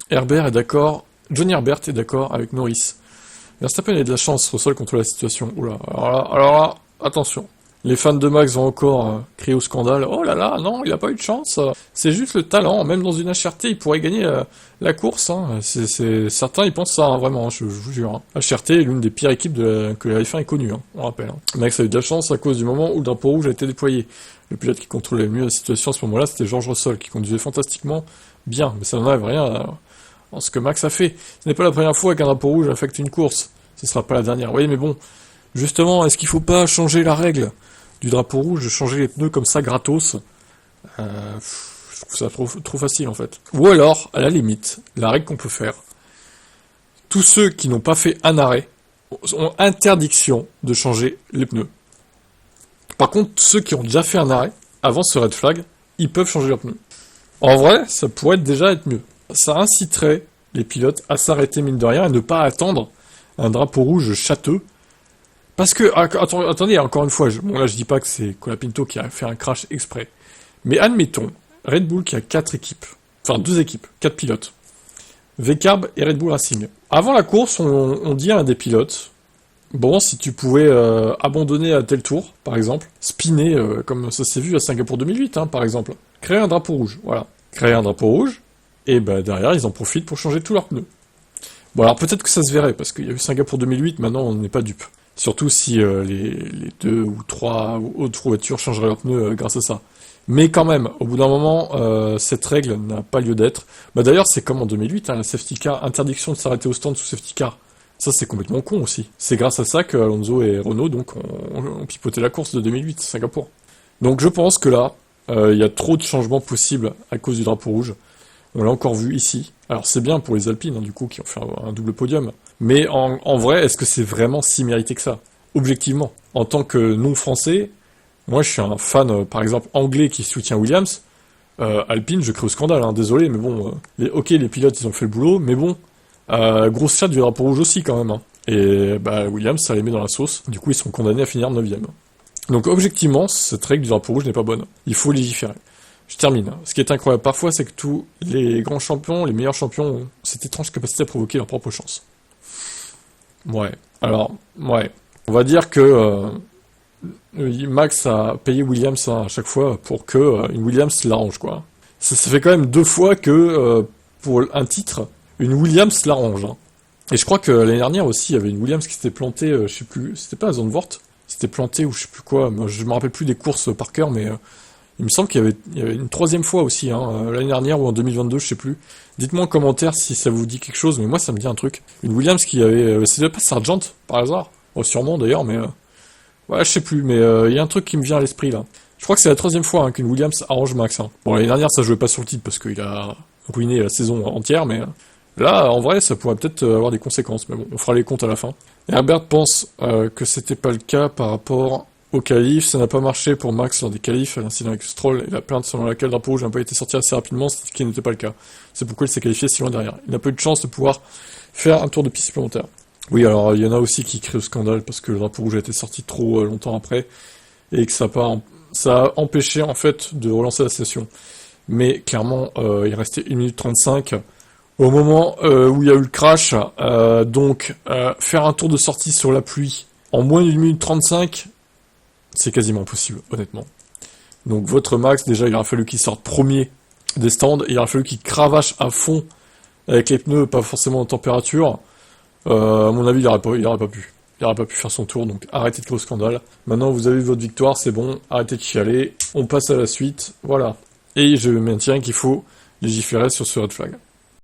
Herbert est d'accord, Johnny Herbert est d'accord avec Norris. Verstappen a de la chance au sol contre la situation. Oula, alors là, attention. Les fans de Max vont encore crier au scandale. Oh là là, non, il a pas eu de chance. C'est juste le talent. Même dans une HRT, il pourrait gagner la course. Hein. Certains, ils pensent ça, hein, vraiment, hein, je vous jure. Hein. HRT est l'une des pires équipes que la F1 ait connue, hein, on rappelle. Hein. Max a eu de la chance à cause du moment où le drapeau rouge a été déployé. Le pilote qui contrôlait le mieux la situation à ce moment-là, c'était George Russell, qui conduisait fantastiquement bien. Mais ça n'enlève rien en ce que Max a fait. Ce n'est pas la première fois qu'un drapeau rouge affecte une course. Ce sera pas la dernière. Oui, mais bon, justement, est-ce qu'il faut pas changer la règle du drapeau rouge, de changer les pneus comme ça gratos? Je trouve ça trop facile en fait. Ou alors, à la limite, la règle qu'on peut faire, tous ceux qui n'ont pas fait un arrêt ont interdiction de changer les pneus. Par contre, ceux qui ont déjà fait un arrêt, avant ce red flag, ils peuvent changer leurs pneus. En vrai, ça pourrait déjà être mieux. Ça inciterait les pilotes à s'arrêter mine de rien et ne pas attendre un drapeau rouge châteux. Parce que, attendez, encore une fois, là je dis pas que c'est Colapinto qui a fait un crash exprès. Mais admettons, Red Bull qui a 4 équipes, enfin 2 équipes, 4 pilotes. VCarb et Red Bull Racing. Avant la course, on dit à un des pilotes, bon, si tu pouvais abandonner à tel tour, par exemple, spinner, comme ça s'est vu à Singapour 2008, hein, par exemple, créer un drapeau rouge, voilà. Créer un drapeau rouge, et ben derrière, ils en profitent pour changer tous leurs pneus. Bon, alors peut-être que ça se verrait, parce qu'il y a eu Singapour 2008, maintenant on n'est pas dupe. Surtout si les 2 ou 3 autres voitures changeraient leurs pneus grâce à ça. Mais quand même, au bout d'un moment, cette règle n'a pas lieu d'être. Bah d'ailleurs, c'est comme en 2008, hein, la safety car, interdiction de s'arrêter au stand sous safety car. Ça, c'est complètement con aussi. C'est grâce à ça que Alonso et Renault donc, ont pipoté la course de 2008, Singapour. Donc je pense que là, il y a trop de changements possibles à cause du drapeau rouge. On l'a encore vu ici. Alors c'est bien pour les Alpines, hein, du coup, qui ont fait un double podium. Mais en vrai, est-ce que c'est vraiment si mérité que ça? Objectivement. En tant que non-français, moi je suis un fan, par exemple, anglais qui soutient Williams. Alpine, je crie au scandale, hein, désolé, mais bon, les pilotes, ils ont fait le boulot, mais bon, grosse chatte du drapeau rouge aussi, quand même. Hein. Et bah, Williams, ça les met dans la sauce. Du coup, ils sont condamnés à finir 9ème. Donc objectivement, cette règle du drapeau rouge n'est pas bonne. Il faut légiférer. Je termine. Ce qui est incroyable parfois, c'est que tous les grands champions, les meilleurs champions, ont cette étrange capacité à provoquer leur propre chance. Ouais. Alors, ouais. On va dire que Max a payé Williams à chaque fois pour que une Williams l'arrange, quoi. Ça fait quand même 2 fois que pour un titre, une Williams l'arrange. Hein. Et je crois que l'année dernière aussi, il y avait une Williams qui s'était plantée, je sais plus, c'était pas à Zandvoort, c'était planté ou je sais plus quoi. Moi, je me rappelle plus des courses par cœur, mais il me semble qu'il y avait une 3e fois aussi, hein, l'année dernière ou en 2022, je sais plus. Dites-moi en commentaire si ça vous dit quelque chose, mais moi ça me dit un truc. Une Williams qui avait... c'est pas Sargent, par hasard. Oh, sûrement d'ailleurs, mais... ouais, je sais plus, mais il y a un truc qui me vient à l'esprit, là. Je crois que c'est la 3e fois qu'une Williams arrange Max. Hein. Bon, l'année dernière, ça jouait pas sur le titre parce qu'il a ruiné la saison entière, mais... là, en vrai, ça pourrait peut-être avoir des conséquences, mais bon, on fera les comptes à la fin. Et Herbert pense que c'était pas le cas par rapport... au qualif, ça n'a pas marché pour Max lors des qualifs, l'incident avec Stroll et la plainte selon laquelle le drapeau rouge n'a pas été sorti assez rapidement, ce qui n'était pas le cas. C'est pourquoi il s'est qualifié si loin derrière. Il n'a pas eu de chance de pouvoir faire un tour de piste supplémentaire. Oui, alors il y en a aussi qui crient au scandale parce que le drapeau rouge a été sorti trop longtemps après et que ça a empêché en fait de relancer la session. Mais clairement, il restait 1 minute 35 au moment où il y a eu le crash, donc faire un tour de sortie sur la pluie en moins d'1 minute 35, c'est quasiment impossible, honnêtement. Donc votre Max, déjà, il aura fallu qu'il sorte premier des stands, il aura fallu qu'il cravache à fond avec les pneus, pas forcément en température. À mon avis, il aurait pas pu. Il aurait pas pu faire son tour, donc arrêtez de crier au scandale. Maintenant, vous avez eu votre victoire, c'est bon, arrêtez de chialer, on passe à la suite, voilà. Et je maintiens qu'il faut légiférer sur ce red flag.